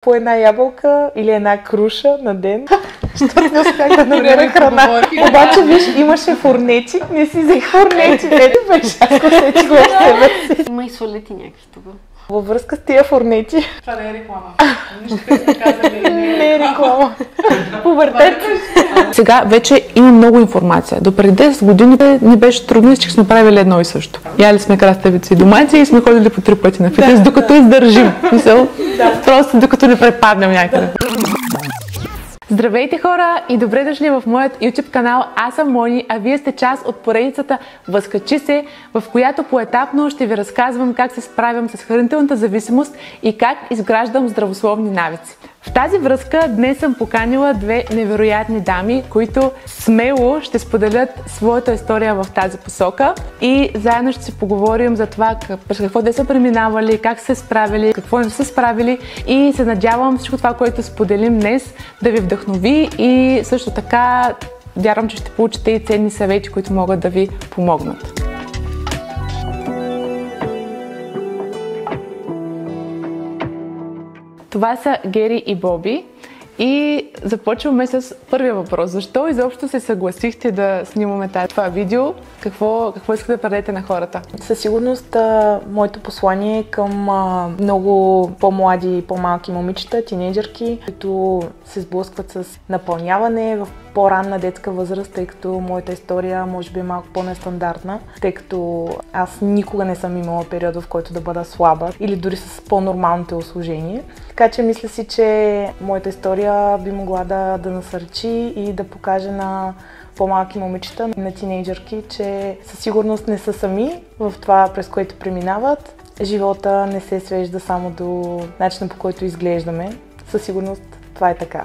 по една ябълка или една круша на ден, защото не успях да намеря храна. Обаче, виж, имаше фурнети, не си взех фурнети. Ето беше, аз го сетих в себе си. Има и солети някакви тук. Във връзка с тия фурнети. Това не е реклама. Нищо не сте казали. Не е реклама. Повъртете. Сега вече има много информация. До преди 10 години ни беше трудно, че сме правили едно и също. Яли сме краставици и домати и сме ходили по 3 пъти на фитнес, докато издържим. Просто докато не препаднем някъде. Здравейте хора и добре дошли в моят YouTube канал. Аз съм Мони, а вие сте част от поредицата Възкачи се, в която поетапно ще ви разказвам как се справям с хранителната зависимост и как изграждам здравословни навици. В тази връзка днес съм поканила две невероятни дами, които смело ще споделят своята история в тази посока и заедно ще си поговорим за това през какво те са преминавали, как се справили, какво не са справили и се надявам всичко това, което споделим днес, да ви вдъхнови и също така вярвам, че ще получите и ценни съвети, които могат да ви помогнат. Това са Гери и Боби и започваме с първия въпрос. Защо изобщо се съгласихте да снимаме това видео? Какво искате да предадете на хората? Със сигурност моето послание е към много по-млади и по-малки момичета, тинейджърки, които се сблъскват с напълняване в по-ранна детска възраст, тъй като моята история може би е малко по-нестандартна, тъй като аз никога не съм имала период, в който да бъда слаба или дори с по-нормално телосложение. Така че мисля си, че моята история би могла да насърчи и да покаже на по-малки момичета, на тинейджърки, че със сигурност не са сами в това, през което преминават. Живота не се свежда само до начина, по който изглеждаме. Със сигурност това е така.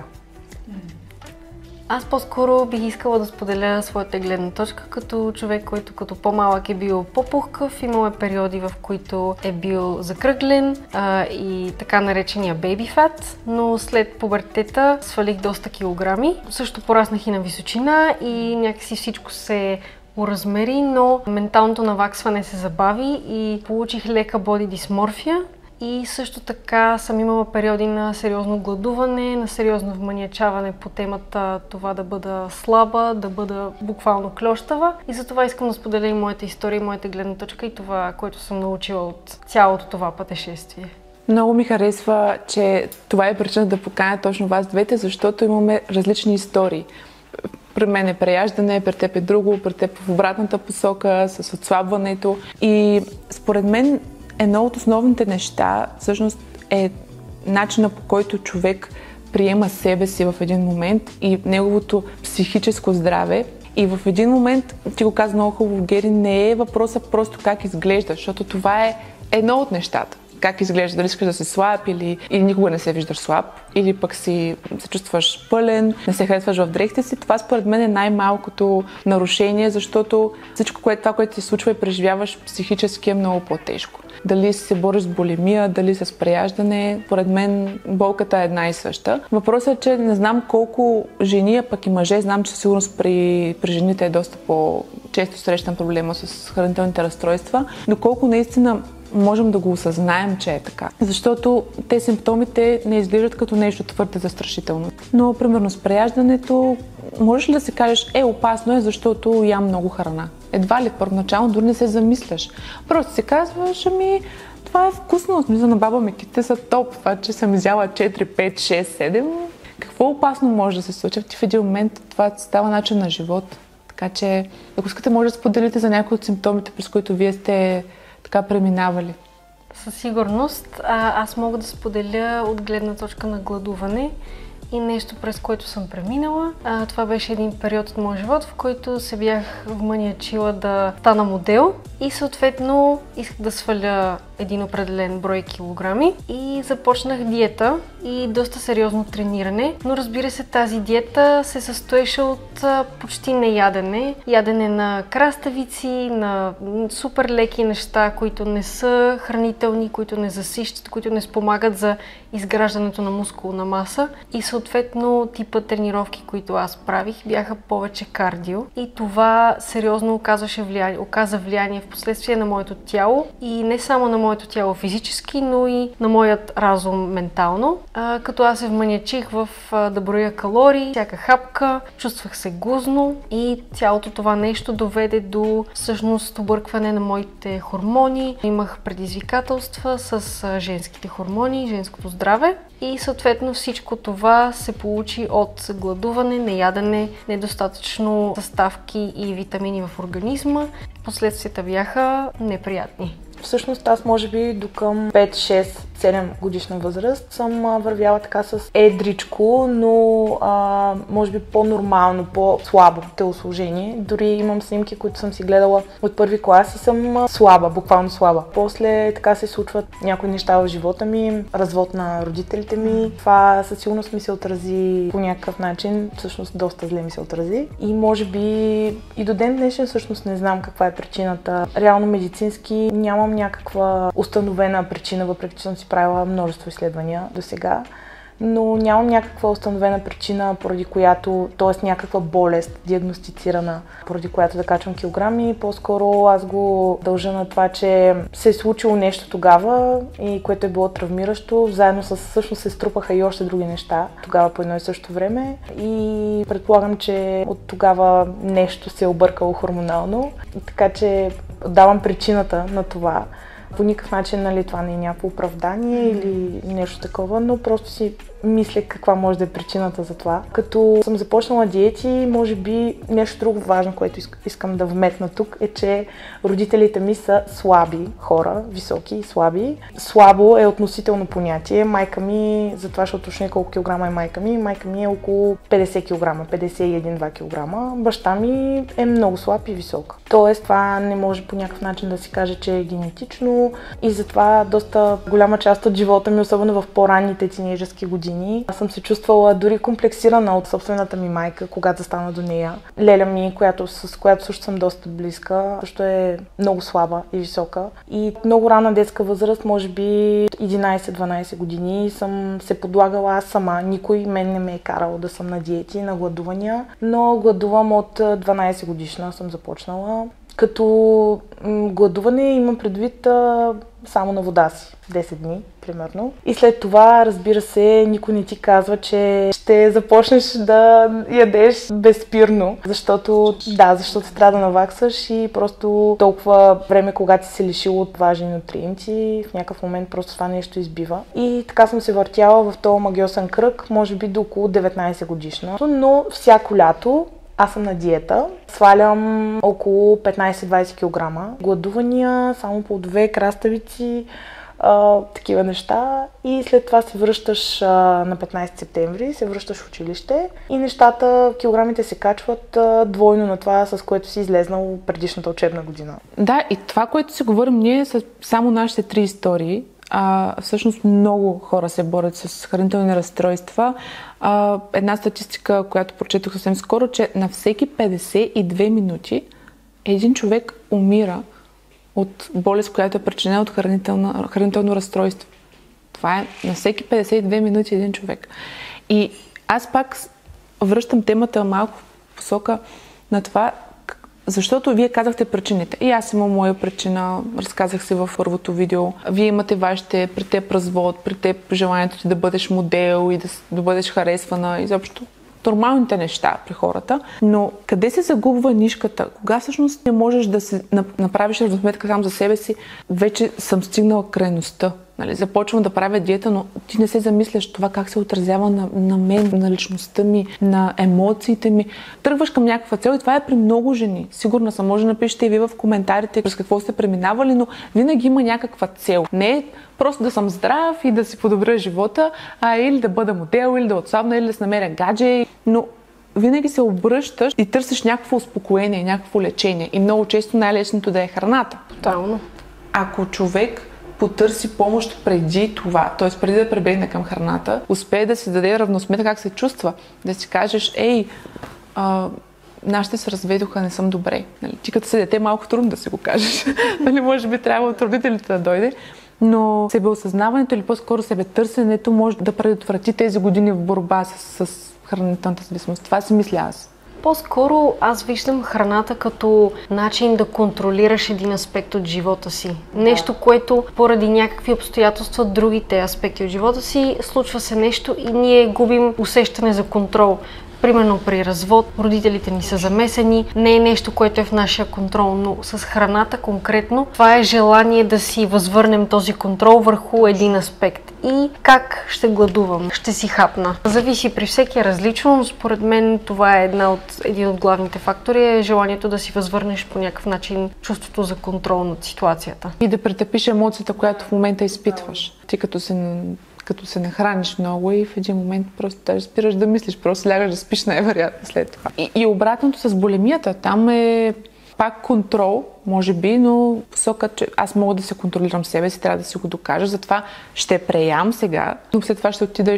Аз по-скоро бих искала да споделя своята гледна точка като човек, който като по-малък е бил по-пухкав, имал е периоди, в които е бил закръглен и така наречения baby fat, но след пубертета свалих доста килограми. Също пораснах и на височина и някакси всичко се уразмери, но менталното наваксване се забави и получих лека боди дисморфия. И също така съм имала периоди на сериозно гладуване, на сериозно вманиачаване по темата това да бъда слаба, да бъда буквално клющава. И затова искам да споделя и моята история, и моята гледна точка и това, което съм научила от цялото това пътешествие. Много ми харесва, че това е причина да поканя точно вас двете, защото имаме различни истории. При мен е преяждане, при теб е друго, при теб в обратната посока, с отслабването. И според мен едно от основните неща всъщност е начина, по който човек приема себе си в един момент и неговото психическо здраве. И в един момент, ти го каза много хубаво, Гери, не е въпросът просто как изглежда, защото това е едно от нещата. Как изглежда, дали искаш да си слаб или никога не се виждаш слаб, или пък се чувстваш пълен, не се харесваш в дрехите си. Това според мен е най-малкото нарушение, защото всичко, което ти се случва и преживяваш психически е много по-тежко. Дали се бориш с булимия, дали с преяждане, поред мен болката е една и съща. Въпросът е, че не знам колко жени, а пък и мъже, знам, че сигурно при жените е доста по-често срещан проблема с хранителните разстройства, доколко наистина можем да го осъзнаем, че е така. Защото те симптомите не изглеждат като нещо твърде застрашително. Но, примерно, с преяждането, можеш ли да си кажеш, опасно е, защото ям много храна? Едва ли първоначално дори не се замисляш. Просто си казваш, това е вкусно. Смисъл на баба Миките са топ. Това, че съм изяла 4, 5, 6, 7. Какво опасно може да се случи? В един момент това става начин на живот. Така че, ако искате, може да споделите за някои от симптомите, през които вие сте така преминавали. Със сигурност. Аз мога да споделя от гледна точка на гладуване и нещо, през което съм преминала. Това беше един период от моя живот, в който се бях вманиачила да стана модел и съответно исках да сваля един определен брой килограми и започнах диета и доста сериозно трениране, но разбира се, тази диета се състоеше от почти неядене. Ядене на краставици, на супер леки неща, които не са хранителни, които не засищат, които не спомагат за изграждането на мускулна маса и съответно типа тренировки, които аз правих, бяха повече кардио и това сериозно оказа влияние в последствие на моето тяло и не само на моето тяло физически, но и на моят разум ментално. Като аз се вманячих в да броя калории, всяка хапка, чувствах се гузно и цялото това нещо доведе до всъщност объркване на моите хормони. Имах предизвикателства с женските хормони, женското здраве и съответно всичко това се получи от гладуване, неядене, недостатъчно съставки и витамини в организма. Последствията бяха неприятни. Всъщност аз може би до към 5, 6, 7 годишна възраст съм вървяла така с едричко, но може би по-нормално, по-слабо телосложение. Дори имам снимки, които съм си гледала от първи клас и съм слаба, буквално слаба. После така се случват някои неща в живота ми, развод на родителите ми. Това със сигурност ми се отрази по някакъв начин, всъщност доста зле ми се отрази. И може би и до ден днешен всъщност не знам каква е причината. Реално медицински нямам някаква установена причина, въпреки че съм си правила множество изследвания до сега, но нямам някаква установена причина, поради която, т.е. някаква болест, диагностицирана, поради която да качвам килограми. По-скоро аз го дължа на това, че се е случило нещо тогава и което е било травмиращо. Заедно с всъщност се струпаха и още други неща тогава по едно и също време и предполагам, че от тогава нещо се е объркало хормонално, така че давам причината на това. По никакъв начин, нали, това не е някакво оправдание или нещо такова, но просто си мисля каква може да е причината за това. Като съм започнала диети, може би нещо друго важно, което искам да вметна тук е, че родителите ми са слаби хора, високи и слаби. Слабо е относително понятие. Майка ми, затова ще уточня колко килограма е майка ми е около 50 кг, 51-2 кг. Баща ми е много слаб и висок. Тоест това не може по някакъв начин да си каже, че е генетично и затова доста голяма част от живота ми, особено в по-ранните тинейджърски години, съм се чувствала дори комплексирана от собствената ми майка, когато стана до нея. Леля ми, с която също съм доста близка, също е много слаба и висока. И много рана детска възраст, може би 11-12 години, съм се подлагала аз сама. Никой мен не ме е карал да съм на диети, на гладувания, но гладувам от 12 годишна съм започнала. Като гладуване имам предвид само на вода си, 10 дни, примерно. И след това, разбира се, никой не ти казва, че ще започнеш да ядеш безспирно, защото трябва да наваксаш и просто толкова време, когато си се лишил от важни нутриенти, в някакъв момент просто това нещо избива. И така съм се въртяла в този магиосен кръг, може би до около 19 годишна. Но всяко лято аз съм на диета, свалям около 15-20 кг. Гладувания, само плодове, краставици, такива неща. И след това се връщаш на 15 септември, се връщаш в училище и нещата, килограмите се качват двойно на това, с което си излезнал предишната учебна година. Да, и това, което си говорим ние, са само нашите 3 истории. Всъщност много хора се борят с хранителни разстройства. Една статистика, която прочетох съвсем скоро, че на всеки 52 минути един човек умира от болест, която е причинена от хранително разстройство. Това е на всеки 52 минути един човек. И аз пак връщам темата малко в посока на това, защото вие казахте причините. И аз имам моя причина, разказах се във първото видео. Вие имате вашите, при теб развод, при теб желанието ти да бъдеш модел и да бъдеш харесвана, изобщо нормалните неща при хората. Но къде се загубва нишката? Кога всъщност не можеш да си направиш равносметка сам за себе си? Вече съм стигнала крайността. Нали, започвам да правя диета, но ти не се замисляш това как се отразява на мен, на личността ми, на емоциите ми. Тръгваш към някаква цел и това е при много жени. Сигурна съм, може да напишете и вие в коментарите през какво сте преминавали, но винаги има някаква цел. Не е просто да съм здрав и да си подобря живота, или да бъда модел, или да отслабна, или да си намеря гадже. Но винаги се обръщаш и търсиш някакво успокоение, някакво лечение. И много често най-лесното да е храната. Тотално. Ако човек потърси помощ преди това, т.е. преди да пребегне към храната, успее да си даде равносметка как се чувства, да си кажеш, нашите се разведоха, не съм добре. Нали, ти като си дете малко трудно да си го кажеш. Нали, може би трябва от родителите да дойде, но себеосъзнаването или по-скоро себетърсенето може да предотврати тези години в борба с хранителната зависимост. Това си мисля аз. По-скоро аз виждам храната като начин да контролираш един аспект от живота си. Нещо, което поради някакви обстоятелства, другите аспекти от живота си, случва се нещо и ние губим усещане за контрол. Примерно при развод, родителите ни са замесени, не е нещо, което е в нашия контрол, но с храната конкретно, това е желание да си възвърнем този контрол върху един аспект. И как ще гладувам? Ще си хапна. Зависи, при всеки е различно, но според мен това е един от главните фактори, е желанието да си възвърнеш по някакъв начин чувството за контрол над ситуацията. И да претъпиш емоцията, която в момента изпитваш. Ти като се нахраниш много и в един момент просто даже спираш да мислиш, просто лягаш да спиш най-вероятно след това. И обратното с булимията, там е пак контрол, може би, но посока, че аз мога да се контролирам себе си, трябва да си го докажа, затова ще преям сега, но след това ще отида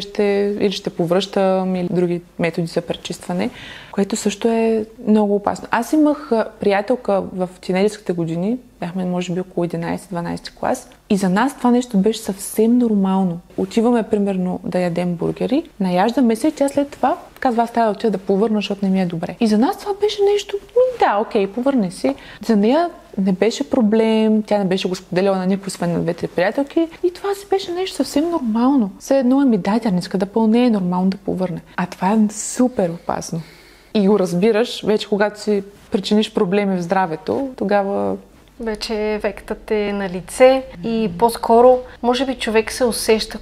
или ще повръщам или други методи за пречистване, което също е много опасно. Аз имах приятелка в тинейджерските години, бяхме може би около 11-12 клас и за нас това нещо беше съвсем нормално. Отиваме примерно да ядем бургери, наяждаме се и тя след това казва, аз трябва да отида да повърна, защото не ми е добре. И за нас това беше нещо, да, окей, повърни си. За нея не беше проблем, тя не беше го споделяла на никой, освен на двете приятелки и това си беше нещо съвсем нормално. Все едно тя не иска да пълне, е нормално да повърне. А това е супер опасно. И го разбираш, вече когато си причиниш проблеми в здравето, тогава вече ефектът е на лице и по-скоро, може би човек се усеща,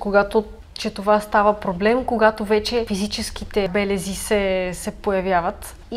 че това става проблем, когато вече физическите белези се появяват и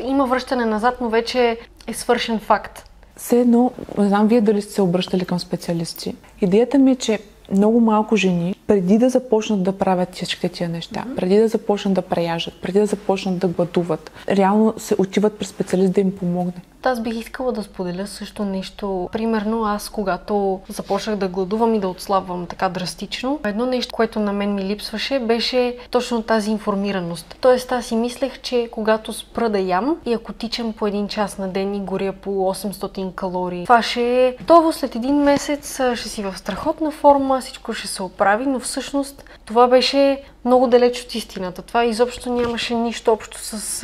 има връщане назад, но вече е свършен факт. Все едно, не знам вие дали сте се обръщали към специалисти. Идеята ми е, че много малко жени, преди да започнат да правят всичките тия неща, преди да започнат да преяжат, преди да започнат да гладуват, реално се отиват при специалист да им помогне. Аз бих искала да споделя също нещо. Примерно аз, когато започнах да гладувам и да отслабвам така драстично, едно нещо, което на мен ми липсваше, беше точно тази информираност. Тоест аз си мислех, че когато спра да ям и ако тичам по 1 час на ден и горя по 800 калории, това ще е готово, след 1 месец ще си в страхотна форма, всичко ще се оправи, но всъщност това беше много далеч от истината. Това изобщо нямаше нищо общо с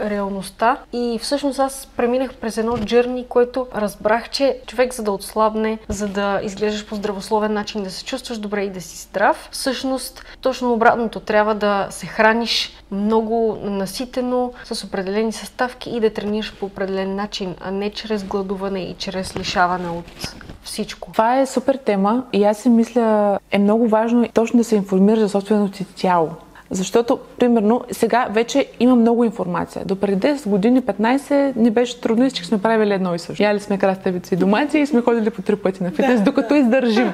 реалността и всъщност аз преминах през едно джърни, което разбрах, че човек за да отслабне, за да изглеждаш по здравословен начин, да се чувстваш добре и да си здрав, всъщност точно обратното, трябва да се храниш много наситено, с определени съставки и да тренираш по определен начин, а не чрез гладуване и чрез лишаване от всичко. Това е супер тема и аз си мисля, е много важно точно да се информираш за собственото ти тяло. Защото, примерно, сега вече има много информация. До преди 10 години, 15, не беше трудно и сме правили едно и също. Яли сме краставици и домати и сме ходили по 3 пъти на фитнес, докато издържим.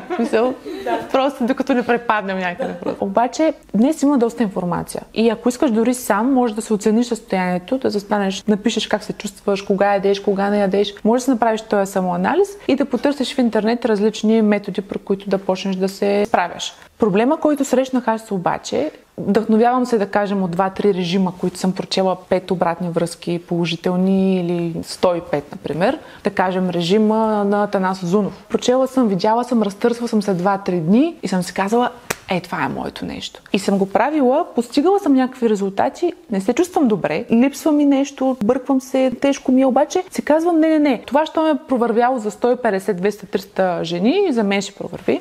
Просто докато не препаднем някъде. Обаче, днес има доста информация. И ако искаш дори сам, можеш да се оцениш състоянието, да застанеш, напишеш как се чувстваш, кога ядеш, кога не ядеш. Можеш да направиш този самоанализ и да потърсиш в интернет различни методи, при които да почнеш да се справяш. Проблема, който срещнах аз обаче, вдъхновявам се да кажем от 2-3 режима, които съм прочела 5 обратни връзки, положителни или 105, например. Да кажем режима на Атанас Узунов. Прочела съм, видяла съм, разтърсвала съм след 2-3 дни и съм си казала, това е моето нещо. И съм го правила, постигала съм някакви резултати, не се чувствам добре, липсва ми нещо, бърквам се, тежко ми е, обаче си казвам, не. Това, що ме е провървяло за 150, 200, 300 жени, за мен ще провърви.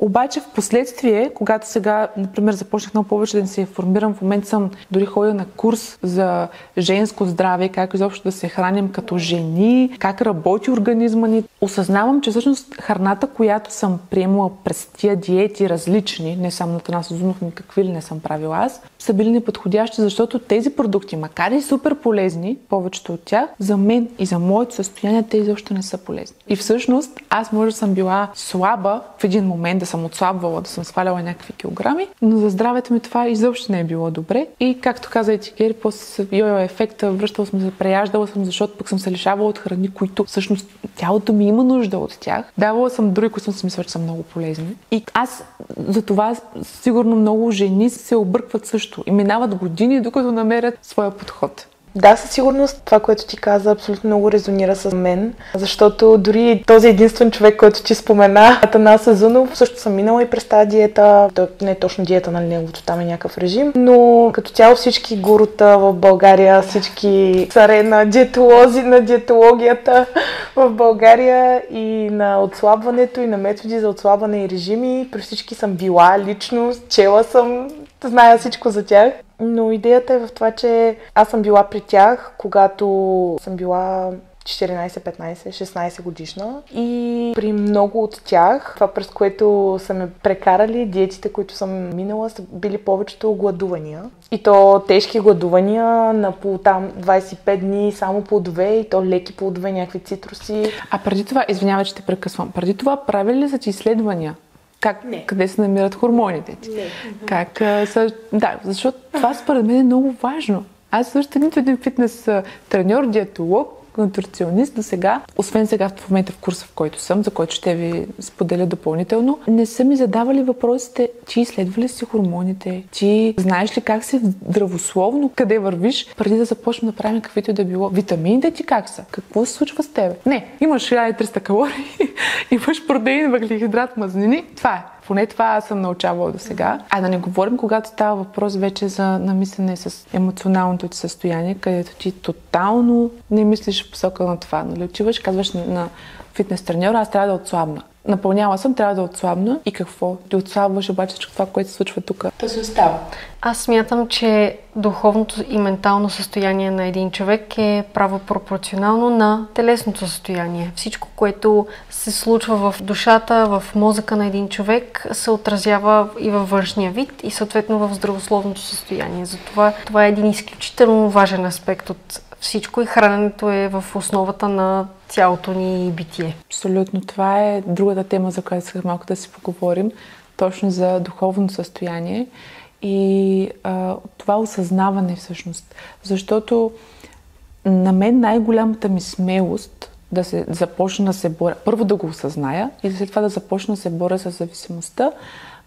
Обаче в последствие, когато сега, например, започнах много повече да се информирам, в момента съм дори ходила на курс за женско здраве, как изобщо да се храним като жени, как работи организма ни. Осъзнавам, че всъщност храната, която съм приемала през тия диети различни, не само на Атанас Узунов, никакви ли не съм правила аз, са били неподходящи, защото тези продукти, макар и супер полезни, повечето от тях, за мен и за моето състояние, те изобщо не са полезни. И всъщност аз може да съм била слаба в един момент, да съм отслабвала, да съм сваляла някакви килограми, но за здравето ми това изобщо не е било добре. И както каза и Тигери, после йо-йо ефекта, връщала съм се, преяждала съм, защото пък съм се лишавала от храни, които всъщност тялото ми има нужда от тях. Давала съм други, които съм си мисля, че са много полезни. И аз за това сигурно много жени се объркват също и минават години, докато намерят своя подход. Да, със сигурност това, което ти каза, абсолютно много резонира с мен, защото дори този единствен човек, който ти спомена, Атанас Узунов, също съм минала и през тази диета. Не е точно диета, нали, неговото там е някакъв режим, но като цяло всички гурута в България, всички царе на диетолози, на диетологията в България и на отслабването, и на методи за отслабване и режими, при всички съм била лично, чела съм, зная всичко за тях. Но идеята е в това, че аз съм била при тях, когато съм била 14, 15, 16 годишна и при много от тях, това през което са ме прекарали, диетите, които съм минала, са били повечето гладувания. И то тежки гладувания на по там 25 дни, само плодове, и то леки плодове, някакви цитруси. А преди това, извинявай, че те прекъсвам, преди това правили ли са ти изследвания? Къде се намират хормоните ти? Как са... Да, защото това според мен е много важно. Аз също нито един фитнес треньор, диетолог, нутриционист до сега, освен сега в момента в курса, в който съм, за който ще ви споделя допълнително, не са ми задавали въпросите, ти изследва ли си хормоните, ти знаеш ли как си здравословно, къде вървиш, преди да започнем да правим каквито и да било. Витамините ти как са? Какво се случва с тебе? Не, имаш 1300 калории, имаш протеин, въглехидрат, мазнини, това е. Поне това аз съм научавала до сега. А да не говорим, когато става въпрос вече за намислене с емоционалното ти състояние, където ти тотално не мислиш в посока на това. Нали? Отиваш, казваш на фитнес треньора, аз трябва да отслабна. Напълняла съм, трябва да отслабна. И какво? Ти отслабваш обаче всичко това, което се случва тук. То се остава. Аз смятам, че духовното и ментално състояние на един човек е право пропорционално на телесното състояние. Всичко, което се случва в душата, в мозъка на един човек, се отразява и във външния вид и съответно в здравословното състояние. Затова това е един изключително важен аспект от всичко и храненето е в основата на цялото ни битие. Абсолютно. Това е другата тема, за която исках малко да си поговорим. Точно за духовно състояние и това осъзнаване всъщност. Защото на мен най-голямата ми смелост да се започна да се боря, първо да го осъзная и след това да започна да се боря с зависимостта,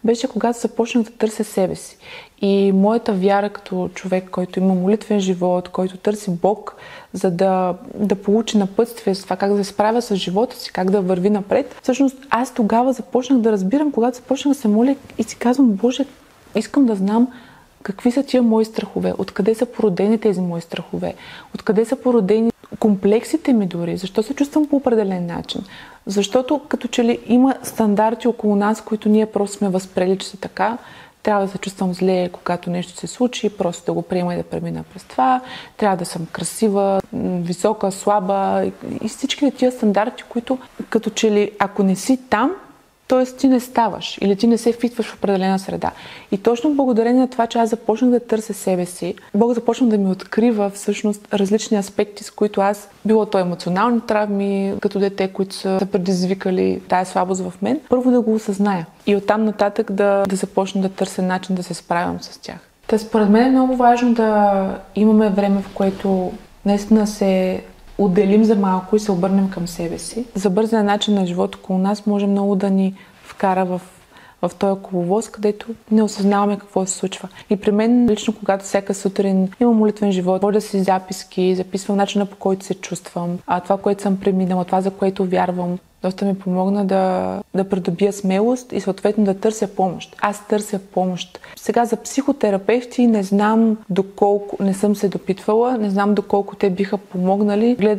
беше когато започнах да търся себе си. И моята вяра като човек, който има молитвен живот, който търси Бог, за да получи напътствие с това как да се справя с живота си, как да върви напред. Всъщност аз тогава започнах да разбирам, когато започнах да се моля и си казвам, Боже, искам да знам какви са тия мои страхове, откъде са породени тези мои страхове, откъде са породени комплексите ми дори, защо се чувствам по определен начин. Защото като че ли има стандарти около нас, които ние просто сме възприели, че са така, трябва да се чувствам зле, когато нещо се случи, просто да го приема и да премина през това, трябва да съм красива, висока, слаба и всички тия стандарти, които като че ли ако не си там, т.е. ти не ставаш или ти не се фитваш в определена среда. И точно благодарение на това, че аз започнах да търся себе си, Бог започна да ми открива всъщност различни аспекти, с които аз, било то емоционални травми, като дете, които са предизвикали тая слабост в мен, първо да го осъзная и оттам нататък да започна да търся начин да се справям с тях. Та според мен е много важно да имаме време, в което наистина се отделим за малко и се обърнем към себе си. За бързия начин на живот около нас може много да ни вкара в този коловоз, където не осъзнаваме какво се случва. И при мен лично, когато всяка сутрин имам молитвен живот, водя си записки, записвам начина, по който се чувствам, това, което съм преминала, това, за което вярвам, доста ми помогна да придобия смелост и съответно да търся помощ. Аз търся помощ. Сега за психотерапевти не знам доколко, не съм се допитвала, не знам доколко те биха помогнали.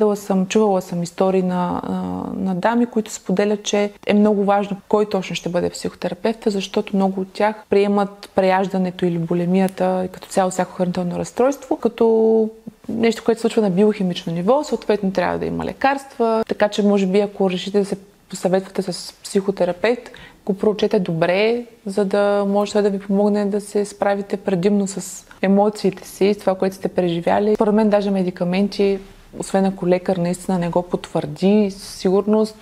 Чувала съм истории на дами, които споделят, че е много важно кой точно ще бъде психотерапевта, защото много от тях приемат преяждането или булимията и като цяло всяко хранително разстройство, като нещо, което се случва на биохимично ниво, съответно трябва да има лекарства, така че може би ако решите да се посъветвате с психотерапевт, го проучете добре, за да може да ви помогне да се справите предимно с емоциите си, с това, което сте преживяли. Според мен даже медикаменти, освен ако лекар наистина не го потвърди със сигурност,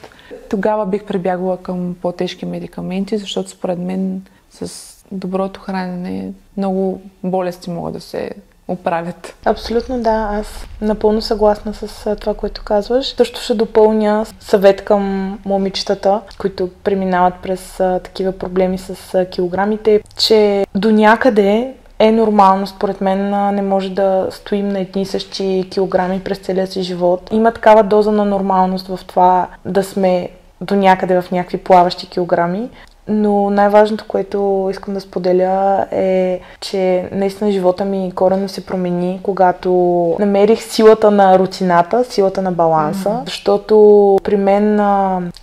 тогава бих прибягвала към по-тежки медикаменти, защото според мен с доброто хранене много болести могат да се оправят. Абсолютно да, аз напълно съгласна с това, което казваш. Също ще допълня съвет към момичетата, които преминават през такива проблеми с килограмите, че до някъде е нормално, според мен не може да стоим на едни и същи килограми през целия си живот. Има такава доза на нормалност в това да сме до някъде в някакви плаващи килограми. Но най-важното, което искам да споделя е, че наистина живота ми коренно се промени, когато намерих силата на рутината, силата на баланса, защото при мен,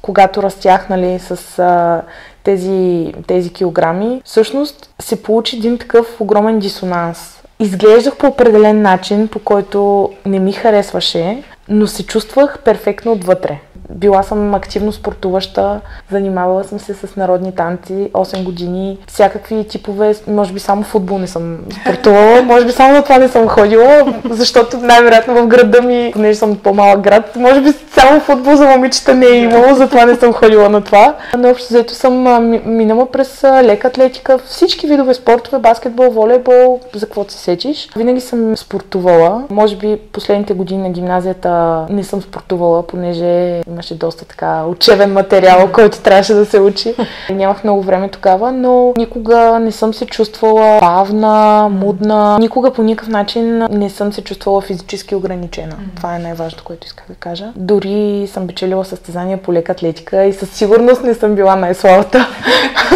когато растях, нали, с тези килограми, всъщност се получи един такъв огромен дисонанс. Изглеждах по определен начин, по който не ми харесваше, но се чувствах перфектно отвътре. Била съм активно спортуваща, занимавала съм се с народни танци 8 години, всякакви типове, може би само футбол не съм спортувала, може би само на това не съм ходила, защото най-вероятно в града ми, понеже съм по-малък град, може би само футбол за момичета не е имало, затова не съм ходила на това. Но общо взето съм минала през лека атлетика, всички видове спортове, баскетбол, волейбол, за каквото се сетиш. Винаги съм спортувала, може би последните години на гимназията не съм спортувала, понеже имаше доста така учебен материал, който трябваше да се учи. Нямах много време тогава, но никога не съм се чувствала бавна, мудна. Никога по никакъв начин не съм се чувствала физически ограничена. Това е най-важното, което исках да кажа. Дори съм печелила състезания по лека атлетика и със сигурност не съм била най-слабата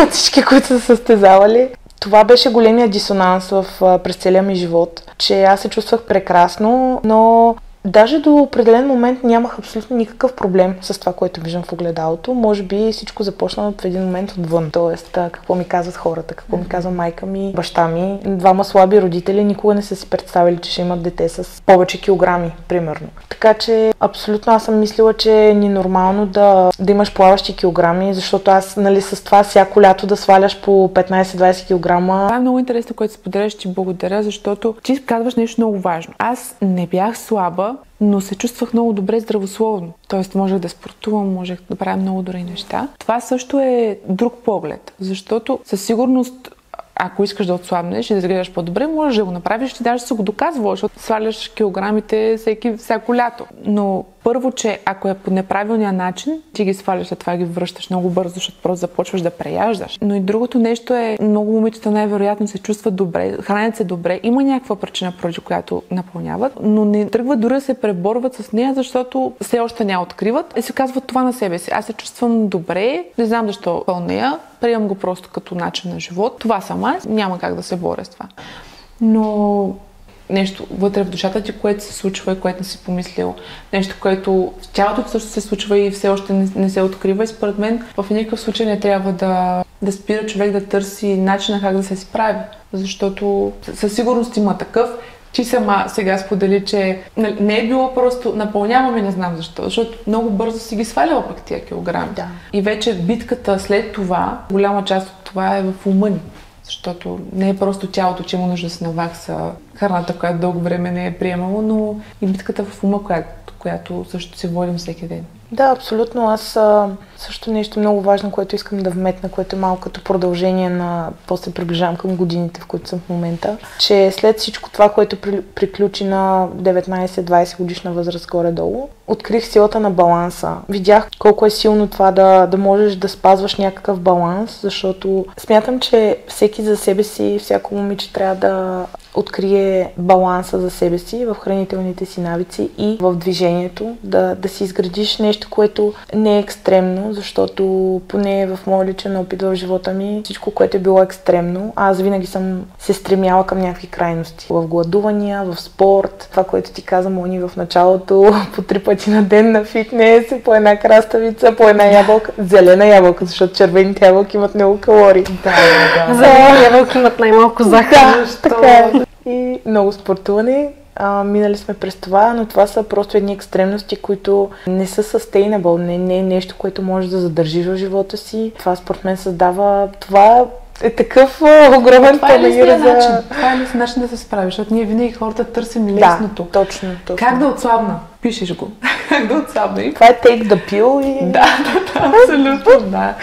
от всички, които са състезавали. Това беше големия дисонанс през целия ми живот, че аз се чувствах прекрасно, но даже до определен момент нямах абсолютно никакъв проблем с това, което виждам в огледалото. Може би всичко започна в един момент отвън. Тоест, какво ми казват хората, какво ми казва майка ми, баща ми. Двама слаби родители никога не са си представили, че ще имат дете с повече килограми, примерно. Така че, абсолютно аз съм мислила, че е ненормално да имаш плаващи килограми, защото аз, нали, с това всяко лято да сваляш по 15-20 килограма. Това е много интересно, което споделяш, ти благодаря, защото ти казваш нещо много важно. Аз не бях слаба, но се чувствах много добре здравословно. Тоест, можех да спортувам, можех да правя много добри неща. Това също е друг поглед, защото със сигурност, ако искаш да отслабнеш и да изгледаш по-добре, можеш да го направиш и даже се го доказваш, защото сваляш килограмите всяко лято. Но първо, че ако е по неправилния начин, ти ги сваляш, след това ги връщаш много бързо, защото просто започваш да преяждаш. Но и другото нещо е, много момичета най-вероятно се чувстват добре, хранят се добре, има някаква причина, поради която напълняват, но не тръгват дори да се преборват с нея, защото все още не я откриват и се казват това на себе си. Аз се чувствам добре, не знам защо пълнея, приемам го просто като начин на живот. Това съм аз, няма как да се боря с това. Но нещо вътре в душата ти, което се случва и което не си помислил. Нещо, което в тялото ти също се случва и все още не се открива. И според мен в никакъв случай не трябва да спира човек да търси начина как да се справи. Защото със сигурност има такъв. Ти сама сега сподели, че не е било просто напълнявам и не знам защо. Защото много бързо си ги сваляла пък тия килограми. Да. И вече битката след това, голяма част от това е в ума ни. Защото не е просто тялото, че има нужда да се навакса храната, която дълго време не е приемало, но и битката в ума, която също се водим всеки ден. Да, абсолютно. Аз също нещо много важно, което искам да вметна, което е малко като продължение на... После приближавам към годините, в които съм в момента, че след всичко това, което приключи на 19-20 годишна възраст горе-долу, открих силата на баланса. Видях колко е силно това да можеш да спазваш някакъв баланс, защото смятам, че всеки за себе си, всяко момиче трябва да открие баланса за себе си в хранителните си навици и в движението, да си изградиш нещо, което не е екстремно, защото поне в моя личен опит в живота ми всичко, което е било екстремно, аз винаги съм се стремяла към някакви крайности. В гладувания, в спорт, това, което ти каза, Мони, в началото, по 3 пъти на ден на фитнес, по една краставица, по една ябълка, зелена ябълка, защото червените ябълки имат много калории. Да. Зелените ябълки имат най-малко захар. Да, така е. И много спортуване. Минали сме през това, но това са просто едни екстремности, които не са sustainable, не е нещо, което можеш да задържиш в живота си. Това според мен създава... Това е такъв огромен панагир за... Това е лесен начин да се справиш, защото ние винаги хората търсим лесното. Да, точно. Как да отслабна? Пишеш го. Как да отслабна? Това е take the pill и... Да, абсолютно, да.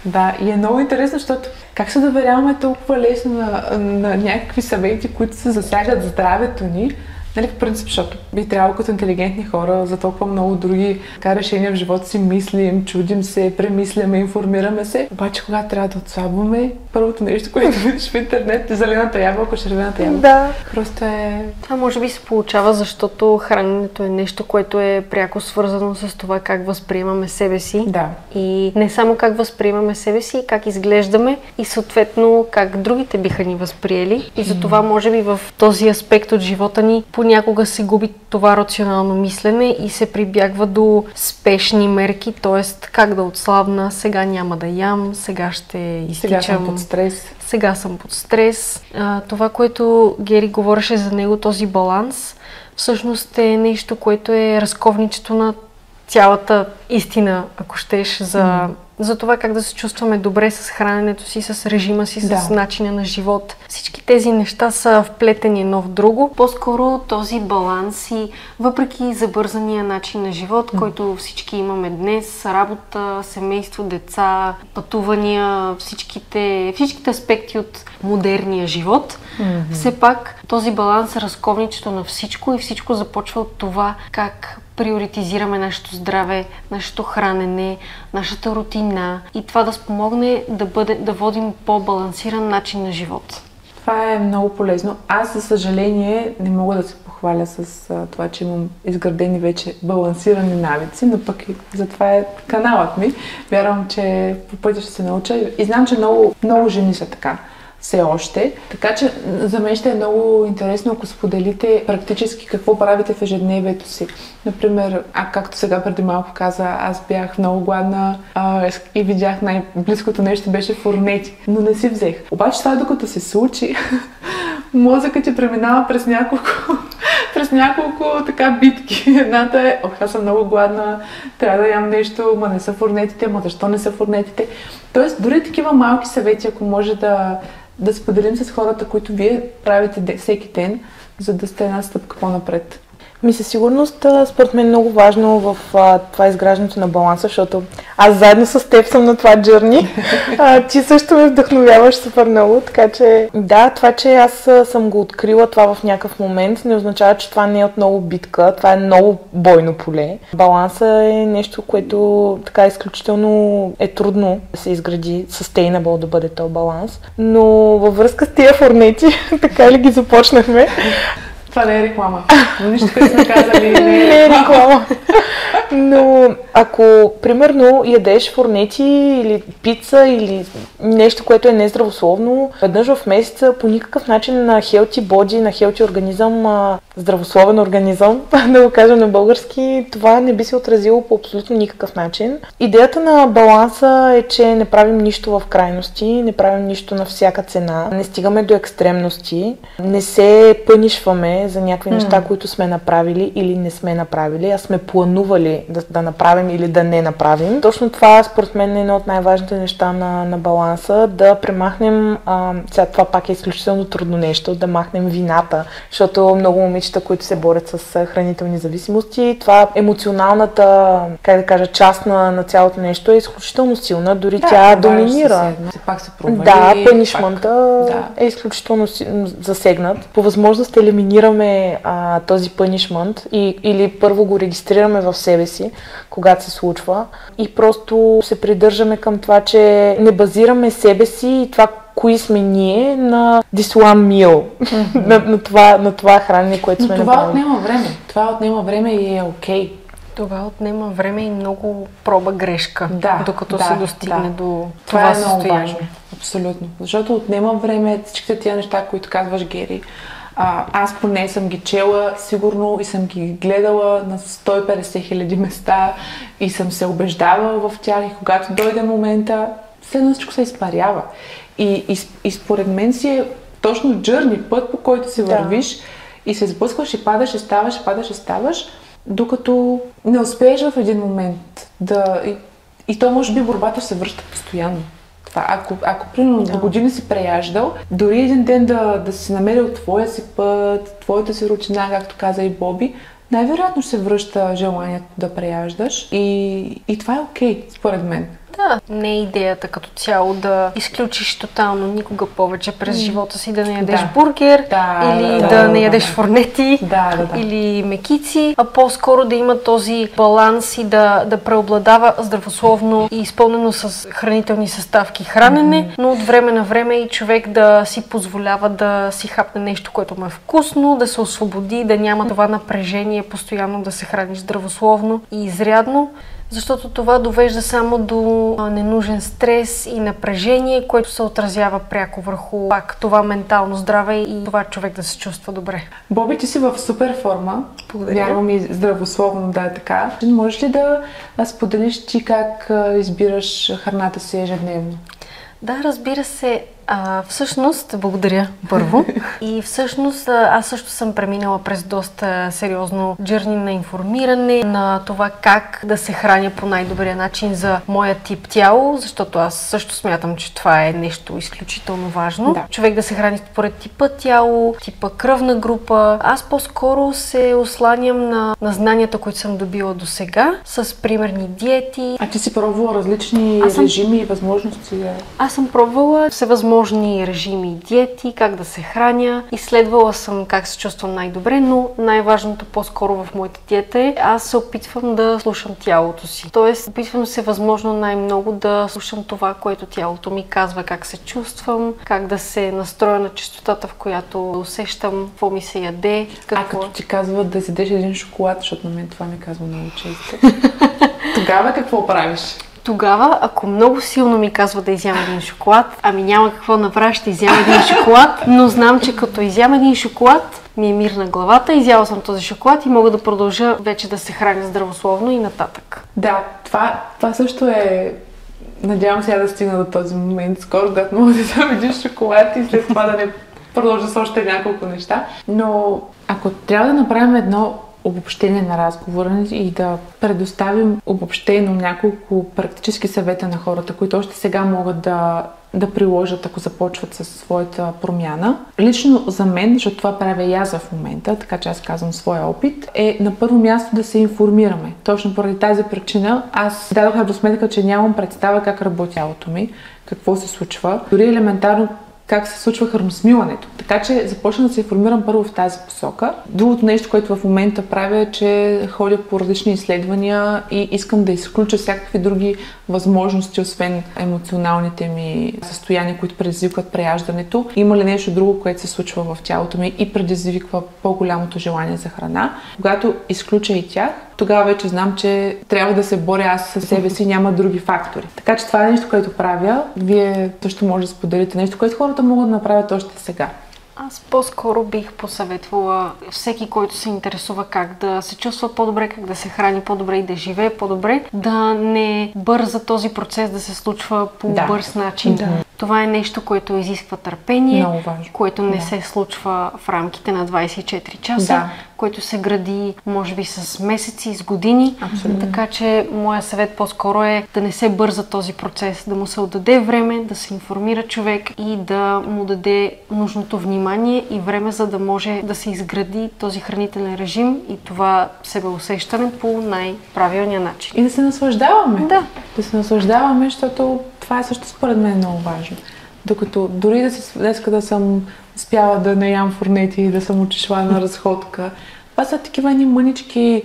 Да, и е много интересно, защото как се доверяваме толкова лесно на някакви съвети, които се засягат здравето ни, Нали, в принцип, защото би трябвало като интелигентни хора за толкова много други решения в живота си мислим, чудим се, премисляме, информираме се. Обаче, когато трябва да отслабваме, първото нещо, което видиш в интернет е зелената ябълка, червената ябълка. Да. Просто е... Това може би се получава, защото храненето е нещо, което е пряко свързано с това как възприемаме себе си. Да. И не само как възприемаме себе си, как изглеждаме и съответно как другите биха ни възприели. И затова може би в този аспект от живота ни понякога се губи това рационално мислене и се прибягва до спешни мерки, т.е. как да отслабна, сега няма да ям, сега ще изтичам. Сега съм под стрес. Сега съм под стрес. Това, което Гери говореше за него, този баланс, всъщност е нещо, което е разковничето на цялата истина, ако щеш, за това как да се чувстваме добре с храненето си, с режима си, с начина на живот. Всички тези неща са вплетени едно в друго. По-скоро този баланс и въпреки забързания начин на живот, който всички имаме днес, работа, семейство, деца, пътувания, всичките аспекти от модерния живот, все пак този баланс е разковничето на всичко и всичко започва от това как приоритизираме нашето здраве, нашето хранене, нашата рутина и това да спомогне да водим по-балансиран начин на живот. Това е много полезно. Аз, за съжаление, не мога да се похваля с това, че имам изградени вече балансирани навици, но пък и затова е каналът ми. Вярвам, че по пътя ще се науча и знам, че много жени са така. Все още. Така че за мен ще е много интересно, ако споделите практически какво правите в ежедневието си. Например, както сега преди малко каза, аз бях много гладна и видях най-близкото нещо беше фурнети, но не си взех. Обаче това докато се случи, мозъкът ти преминава през няколко така битки. Едната е, аз съм много гладна, трябва да ям нещо, ма не са фурнетите, ма защо не са фурнетите. Тоест, дори такива малки съвети, ако може да споделим с хората, които вие правите всеки ден, за да сте една стъпка по-напред. Със сигурност, според мен е много важно в това изграждането на баланса, защото аз заедно с теб съм на това джърни. Ти също ме вдъхновяваш супер много, така че да, това, че аз съм го открила това в някакъв момент, не означава, че това не е отново битка, това е много бойно поле. Баланса е нещо, което така изключително е трудно да се изгради, sustainable да бъде този баланс, но във връзка с тия фурнети, така ли ги започнахме? Това не е реклама. Но нищо, което сме казали, не е реклама. Но ако, примерно, ядеш фурнети или пица или нещо, което е нездравословно, веднъж в месеца по никакъв начин на healthy body, на healthy организъм, здравословен организъм, да го кажа на български, това не би се отразило по абсолютно никакъв начин. Идеята на баланса е, че не правим нищо в крайности, не правим нищо на всяка цена, не стигаме до екстремности, не се пънишваме за някакви неща, които сме направили или не сме направили, а сме планували да направим или да не направим. Точно това, според мен, е едно от най-важните неща на баланса, да премахнем, сега това пак е изключително трудно нещо, да махнем вината, защото много момичета, които се борят с хранителни зависимости, това емоционалната, как да кажа, част на цялото нещо е изключително силна, дори тя доминира. Пак се провали. Да, пънишмента е изключително засегнат. По възможност елиминираме този пънишмент или първо го регистрираме в себе си, когато се случва и просто се придържаме към това, че не базираме себе си и това, кои сме ние на this one meal, на това хранене, което сме направили. Това отнема време. Това отнема време и е окей. Това отнема време и много проба-грешка, докато се достигне до това състояние. Много важно. Абсолютно. Защото отнема време всичките тия неща, които казваш, Гери. Аз поне съм ги чела сигурно и съм ги гледала на 150 хиляди места и съм се убеждавала в тях и когато дойде момента, следно всичко се изпарява. И според мен си е точно джърни, път, по който се вървиш и се сблъскваш и падаш и ставаш, докато не успееш в един момент и то може би борбата се връща постоянно. Ако примерно до години си преяждал, дори един ден да си намерил твоя си път, твоята си рутина, както каза и Боби, най-вероятно се връща желанието да преяждаш и това е окей, според мен. Да, не е идеята като цяло да изключиш тотално никога повече през живота си да не ядеш бургер или да не ядеш форнети или мекици, а по-скоро да има този баланс и да преобладава здравословно и изпълнено с хранителни съставки хранене, но от време на време и човек да си позволява да си хапне нещо, което му е вкусно, да се освободи, да няма това напрежение постоянно да се храниш здравословно и изрядно, защото това довежда само до ненужен стрес и напрежение, което се отразява пряко върху пак това ментално здраве и това човек да се чувства добре. Боби, ти си в супер форма. Благодаря. Вярвам и здравословно да е така. Можеш ли да споделиш ти как избираш храната си ежедневно? Да, разбира се. Всъщност, благодаря първо. И всъщност аз също съм преминала през доста сериозно джърни на информиране, на това как да се храня по най-добрия начин за моя тип тяло, защото аз също смятам, че това е нещо изключително важно. Да. Човек да се храни според типа тяло, типа кръвна група. Аз по-скоро се осланям на знанията, които съм добила до сега, с примерни диети. А ти си пробвала различни режими и възможности? Аз съм пробвала всевъзможни режими и диети, как да се храня. Изследвала съм как се чувствам най-добре, но най-важното по-скоро в моята диета е аз се опитвам да слушам тялото си. Тоест, опитвам се възможно най-много да слушам това, което тялото ми казва, как се чувствам, как да се настроя на честотата, в която усещам какво ми се яде. Какво... като ти казва да седеш един шоколад, защото на мен това ми казва много често. Тогава какво правиш? Тогава, ако много силно ми казва да изям един шоколад, ами няма какво направя, ще изям един шоколад, но знам, че като изям един шоколад, ми е мир на главата, изяла съм този шоколад и мога да продължа вече да се храня здравословно и нататък. Да, това също е... Надявам се да стигна до този момент скоро, когато мога да ям един шоколад и след това да не продължа с още няколко неща. Но ако трябва да направим едно обобщение на разговора и да предоставим обобщено няколко практически съвета на хората, които още сега могат да приложат, ако започват със своята промяна. Лично за мен, защото това правя и аз в момента, така че аз казвам своя опит, е на първо място да се информираме. Точно поради тази причина аз дадох до сметка, че нямам представа как работи тялото ми, какво се случва. Дори елементарно как се случва храносмилането. Така че започна да се информирам първо в тази посока. Другото нещо, което в момента правя, е, че ходя по различни изследвания и искам да изключа всякакви други възможности, освен емоционалните ми състояния, които предизвикват преяждането. Има ли нещо друго, което се случва в тялото ми и предизвиква по-голямото желание за храна? Когато изключа и тях, тогава вече знам, че трябва да се боря аз със себе си, няма други фактори. Така че това е нещо, което правя. Вие също може да споделите нещо, което хората могат да направят още сега. Аз по-скоро бих посъветвала всеки, който се интересува как да се чувства по-добре, как да се храни по-добре и да живее по-добре, да не бърза този процес да се случва по бърз начин. Да. Това е нещо, което изисква търпение, което не се случва в рамките на 24 часа, което се гради, може би, с месеци, с години. Абсолютно. Така че моя съвет по-скоро е да не се бърза този процес, да му се отдаде време, да се информира човек и да му даде нужното внимание и време, за да може да се изгради този хранителен режим и това себеусещане по най-правилния начин. И да се наслаждаваме. Да. Да се наслаждаваме, защото това е също според мен много важно. Докато дори днеска да съм успяла да не ям фурнети и да съм отишла на разходка, това са такива ни мънички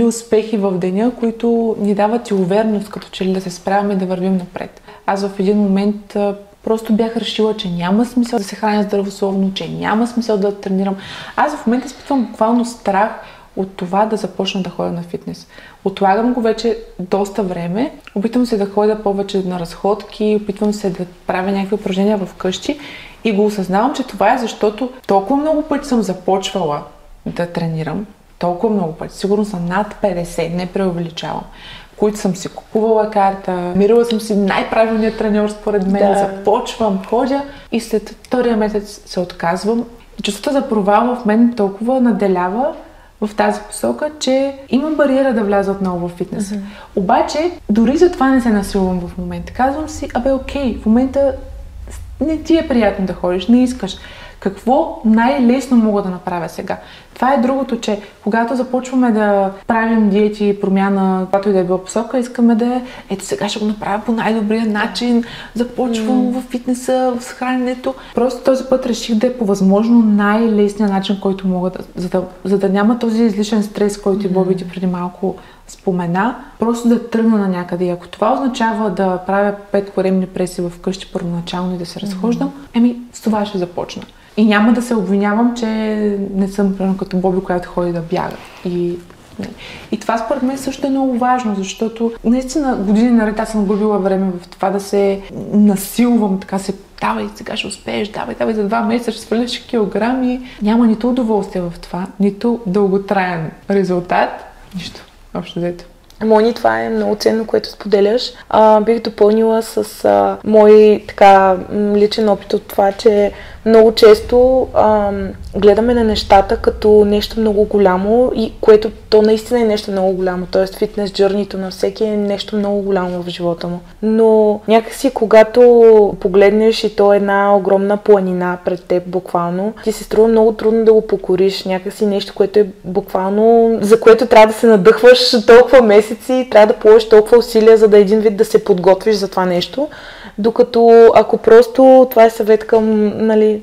успехи в деня, които ни дават и увереност, като че ли да се справяме и да вървим напред. Аз в един момент просто бях решила, че няма смисъл да се храня здравословно, че няма смисъл да тренирам. Аз в момента изпитвам буквално страх от това да започна да ходя на фитнес. Отлагам го вече доста време, опитвам се да ходя повече на разходки, опитвам се да правя някакви упражнения вкъщи и го осъзнавам, че това е защото толкова много пъти съм започвала да тренирам, толкова много пъти, сигурно съм над 50, не преувеличавам, които съм си купувала карта, мирила съм си най-правилният треньор според мен, започвам, ходя и след втория месец се отказвам. Чувството за провал в мен толкова наделява в тази посока, че имам бариера да вляза отново в фитнеса. Обаче, дори за това не се насилвам в момента. Казвам си, окей, в момента не ти е приятно да ходиш, не искаш. какво най-лесно мога да направя сега. Това е другото, че когато започваме да правим диети, промяна, когато и да е била посока, искаме да ето сега ще го направя по най-добрия начин, започвам в фитнеса, в храненето. Просто този път реших да е по възможно най-лесния начин, който мога за да няма този излишен стрес, който и Боби ти преди малко спомена, просто да тръгна на някъде. И ако това означава да правя 5 коремни преси вкъщи първоначално и да се разхождам, с това ще започна. И няма да се обвинявам, че не съм примерно като Боби, която ходи да бяга. И това според мен също е много важно, защото наистина години наред аз съм губила време в това да се насилвам, така се давай, сега ще успееш, давай, за 2 месеца ще сваляш килограми. Няма нито удоволствие в това, нито дълготраен резултат, нищо. Общо взето. Мони, това е много ценно, което споделяш. Бих допълнила с мой личен опит от това, че много често гледаме на нещата като нещо много голямо и което то наистина е нещо много голямо. Тоест фитнес джърнито на всеки е нещо много голямо в живота му. Но някакси когато погледнеш и то е една огромна планина пред теб буквално, ти се струва много трудно да го покориш. Някакси нещо, което е буквално, за което трябва да се надъхваш толкова месеци, трябва да положиш толкова усилия, за да един вид да се подготвиш за това нещо. Докато ако просто, това е съвет към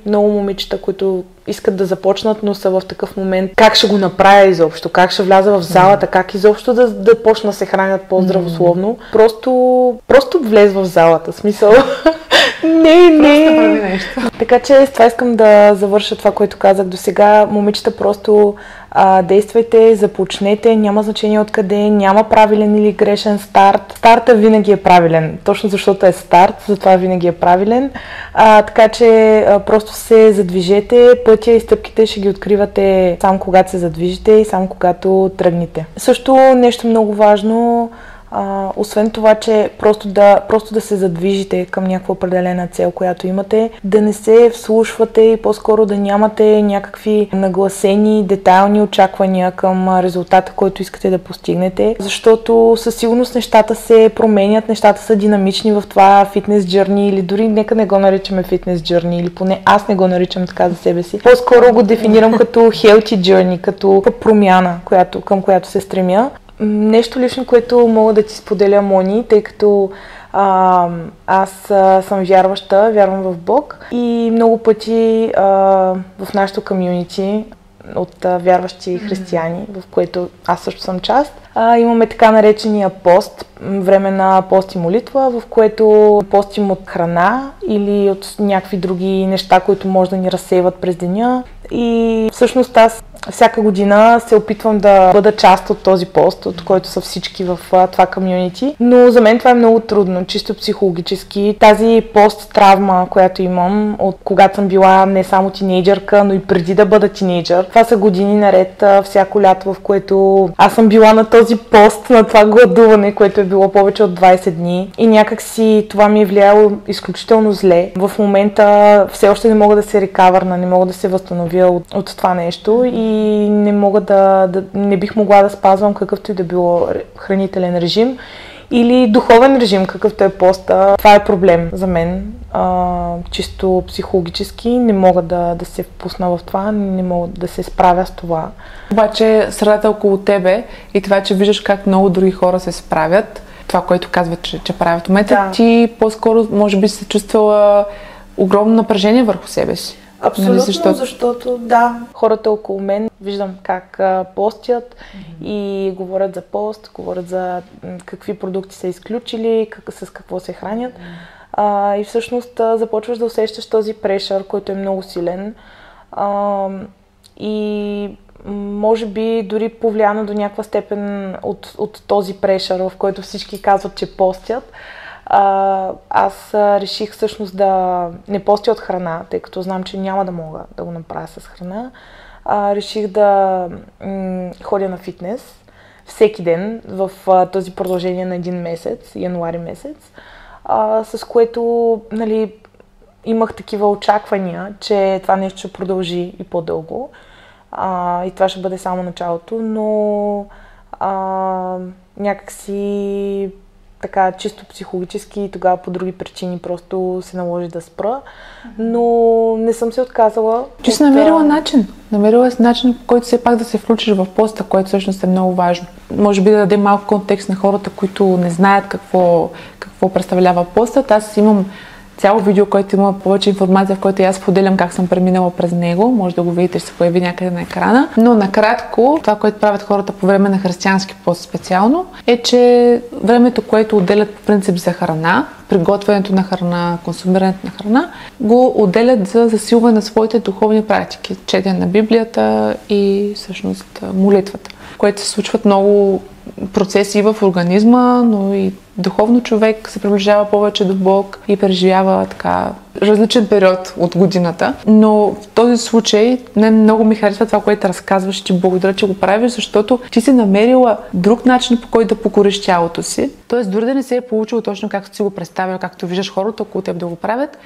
много момичета, които искат да започнат, но са в такъв момент, как ще го направя изобщо, как ще вляза в залата, как изобщо да почна да се хранят по-здравословно. Просто влез в залата, смисъл. Не. Просто прави нещо. Така че с това искам да завърша това, което казах до сега. Момичета, просто действайте, започнете, няма значение откъде, няма правилен или грешен старт. Старта винаги е правилен, точно защото е старт, затова винаги е правилен. Така че просто се задвижете, пътя и стъпките ще ги откривате само когато се задвижите и само когато тръгнете. Също нещо много важно, освен това, че просто да се задвижите към някаква определена цел, която имате, да не се вслушвате и по-скоро да нямате някакви нагласени, детайлни очаквания към резултата, който искате да постигнете, защото със сигурност нещата се променят, нещата са динамични в това фитнес джърни или дори нека не го наричаме фитнес джърни или поне аз не го наричам така за себе си. По-скоро го дефинирам като healthy journey, като промяна, към която се стремя. Нещо лично, което мога да ти споделя, Мони, тъй като аз съм вярваща, вярвам в Бог и много пъти в нашото комюнити от вярващи християни, в което аз също съм част, имаме така наречения пост, време на пост и молитва, в което постим от храна или от някакви други неща, които може да ни разсейват през деня. И всъщност аз всяка година се опитвам да бъда част от този пост, от който са всички в това комюнити. Но за мен това е много трудно, чисто психологически. Тази пост-травма, която имам, от когато съм била не само тинейджърка, но и преди да бъда тинейджър. Това са години наред, всяко лято, в което аз съм била на този пост, на това гладуване, което е било повече от 20 дни. И някакси това ми е влияло изключително зле. В момента все още не мога да се рекавърна, не мога да се възстановя от това нещо и не бих могла да спазвам какъвто и да било хранителен режим или духовен режим, какъвто е поста. Това е проблем за мен, чисто психологически. Не мога да се впусна в това, не мога да се справя с това. Обаче средата около тебе и това, че виждаш как много други хора се справят, това, което казват, че правят в момента, ти по-скоро може би се чувствала огромно напрежение върху себе си. Абсолютно, защото хората около мен виждам как постят и говорят за пост, говорят за какви продукти са изключили, с какво се хранят. И всъщност започваш да усещаш този прешър, който е много силен. И може би дори повлияна до някаква степен от този прешър, в който всички казват, че постят. Аз реших всъщност да не постя от храна, тъй като знам, че няма да мога да го направя с храна. Реших да ходя на фитнес всеки ден в този продължение на един месец, януари месец, с което имах такива очаквания, че това нещо ще продължи и по-дълго. И това ще бъде само началото, но някакси така чисто психологически и тогава по други причини просто се наложи да спра. Но не съм се отказала. Ти си намерила начин. Намерила си начин, по който все пак да се включиш в поста, който всъщност е много важно. Може би да даде малко контекст на хората, които не знаят какво представлява постът. Аз имам цяло видео, което има повече информация, в което аз споделям как съм преминала през него. Може да го видите, ще се появи някъде на екрана. Но накратко, това, което правят хората по време на християнски пост специално, е, че времето, което отделят по принцип за храна, приготвянето на храна, консумирането на храна, го отделят за засилване на своите духовни практики. Четене на Библията и всъщност молитвата, което се случват много процеси в организма, но и духовно човек се приближава повече до Бог и преживява така различен период от годината. Но в този случай много ми харесва това, което разказваш, ти благодаря, че го правиш, защото ти си намерила друг начин, по който да покориш тялото си. Тоест, дори да не се е получило точно както си го представила, както виждаш хората около теб да го правят,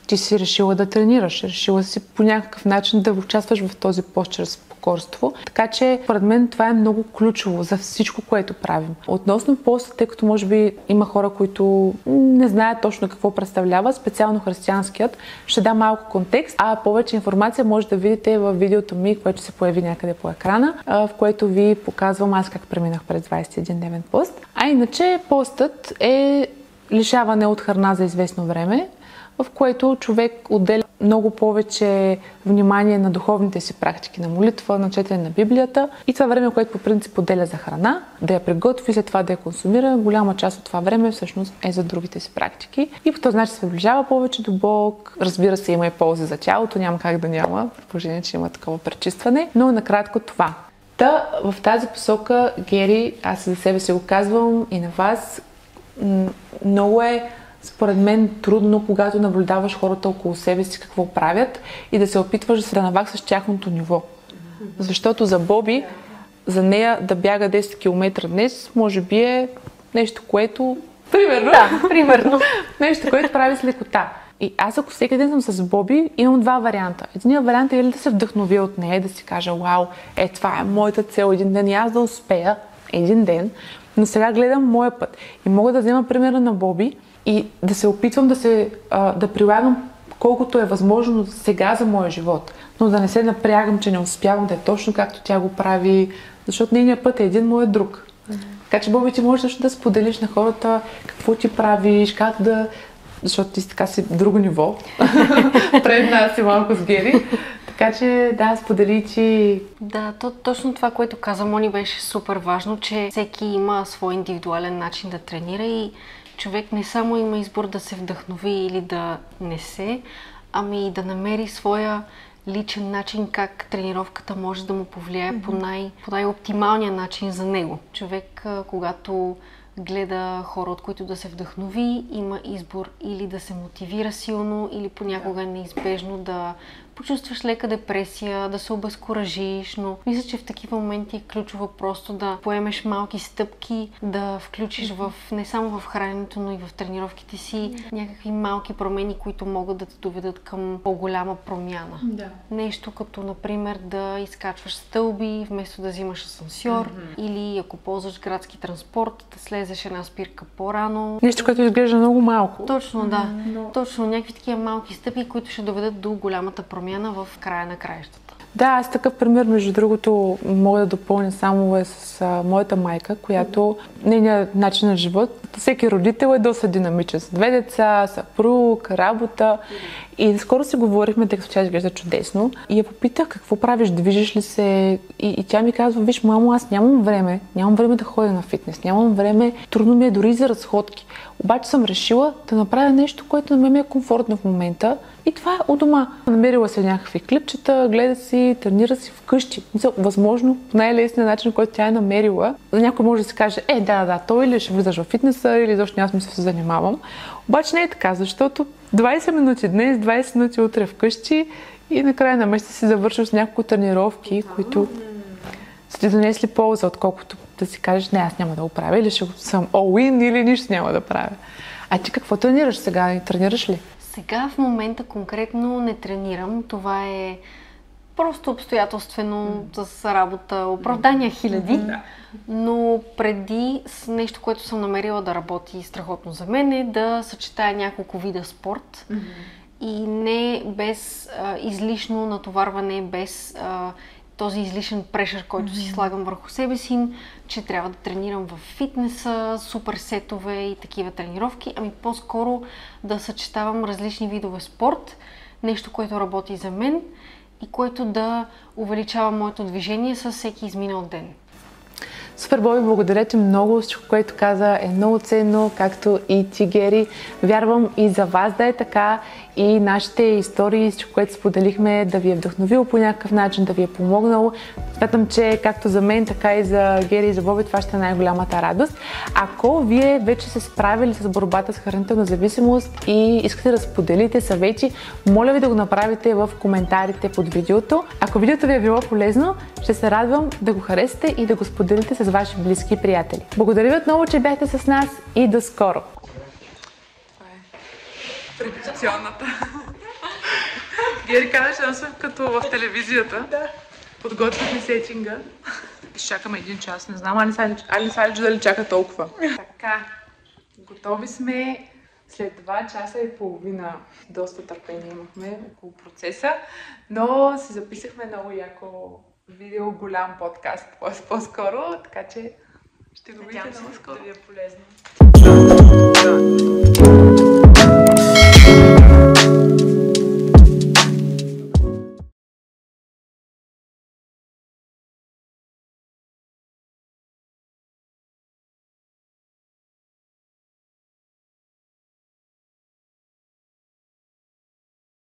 ти си решила да тренираш, решила си по някакъв начин да участваш в този пост чрез покорство. Така че, според мен, това е много ключово за всичко, което правим. Относно поста, тъй като може би има хора, които не знаят точно какво представлява, специално християнският, ще дам малко контекст, а повече информация може да видите в видеото ми, което се появи някъде по екрана, в което ви показвам аз как преминах през 21-дневен пост. А иначе постът е лишаване от храна за известно време, в което човек отделя много повече внимание на духовните си практики, на молитва, на четене на Библията и това време, което по принцип отделя за храна, да я приготви, след това да я консумира, голяма част от това време всъщност е за другите си практики. И по този начин се приближава повече до Бог. Разбира се, има и ползи за тялото, няма как да няма, при положение, че има такова пречистване, но накратко това. Та в тази посока, Гери, аз за себе си го казвам и на вас, много е според мен трудно, когато наблюдаваш хората около себе си какво правят и да се опитваш да се наваксаш тяхното ниво. Защото за Боби, за нея да бяга 10 км днес, може би е нещо, което... Примерно. Нещо, което прави с лекота. И аз ако всеки ден съм с Боби, имам два варианта. Единият вариант е или да се вдъхновя от нея, да си кажа, вау, това е моята цел един ден и аз да успея един ден, но сега гледам моя път. И мога да взема примера на Боби и да се опитвам да прилагам колкото е възможно сега за моя живот. Но да не се напрягам, че не успявам да е точно както тя го прави, защото нейният път е един, моят друг. Така че, Боби, ти можеш също да споделиш на хората какво ти правиш, как да... Защото ти си така си друго ниво. Пред нас си малко с Гери. Така че, да, сподели ти... Да, точно това, което каза Мони, беше супер важно, че всеки има свой индивидуален начин да тренира и човек не само има избор да се вдъхнови или да не се, ами и да намери своя личен начин как тренировката може да му повлияе по най-оптималния начин за него. Човек, когато гледа хора, от които да се вдъхнови, има избор или да се мотивира силно, или понякога е неизбежно да почувстваш лека депресия, да се обезкуражиш, но мисля, че в такива моменти е ключово просто да поемеш малки стъпки, да включиш не само в храненето, но и в тренировките си някакви малки промени, които могат да те доведат към по-голяма промяна. Да. Нещо като, например, да изкачваш стълби, вместо да взимаш асансьор, или ако ползваш градски транспорт, да слезеш една спирка по-рано. Нещо, което изглежда много малко. Точно, да. Точно, някакви такива малки стъпки, които ще доведат до голямата промяна в края на краищата. Да, аз такъв пример, между другото, мога да допълня само с моята майка, която нейният начин на живот, всеки родител е доста динамичен. С две деца, съпруг, работа. И скоро си говорихме, тъй като тя изглежда чудесно. И я попитах какво правиш, движиш ли се. И тя ми казва, виж, мамо, аз нямам време да ходя на фитнес, нямам време, трудно ми е дори за разходки. Обаче съм решила да направя нещо, което на мен ми е комфортно в момента. И това е у дома. Намерила се някакви клипчета, гледа си, тренира си вкъщи. Възможно по най-лесния начин, който тя е намерила. За някой може да се каже, той или ще влизаш в фитнеса, или защо няма смисъл да се занимавам. Обаче не е така, защото 20 минути днес, 20 минути утре вкъщи и накрая на месеца си завършил с няколко тренировки, които са ти донесли полза, отколкото да си кажеш, не, аз няма да го правя, или ще съм all-in, или нищо няма да правя. А ти какво тренираш сега? Тренираш ли? Сега в момента конкретно не тренирам. Това е просто обстоятелствено с работа, оправдания хиляди. Но преди нещо, което съм намерила да работи страхотно за мен е да съчетая няколко вида спорт и не без излишно натоварване, без този излишен прешър, който си слагам върху себе си, че трябва да тренирам в фитнеса, суперсетове и такива тренировки, ами по-скоро да съчетавам различни видове спорт, нещо, което работи за мен и което да увеличава моето движение със всеки изминал ден. Супер, Боби, благодаря ти много. Всичко, което каза е много ценно, както и ти, Гери. Вярвам и за вас да е така и нашите истории, всичко, което споделихме, да ви е вдъхновило по някакъв начин, да ви е помогнало. Смятам, че както за мен, така и за Гери и за Боби, това ще е най-голямата радост. Ако вие вече се справили с борбата с хранителна зависимост и искате да споделите съвети, моля ви да го направите в коментарите под видеото. Ако видеото ви е било полезно, ще се радвам да го харесате и да го споделите с ваши близки и приятели. Благодаря ви отново, че бяхте с нас и до скоро! Това е традиционната. Гери каза, че съм като в телевизията. Да. Подготвихме сетинга. Изчакаме 1 час. Не знам Али Салич дали чака толкова. Така, готови сме. След 2 часа и половина доста търпение имахме около процеса, но си записахме много яко видео, голям подкаст по-скоро, така че ще го видите много скоро. Да ви е полезно.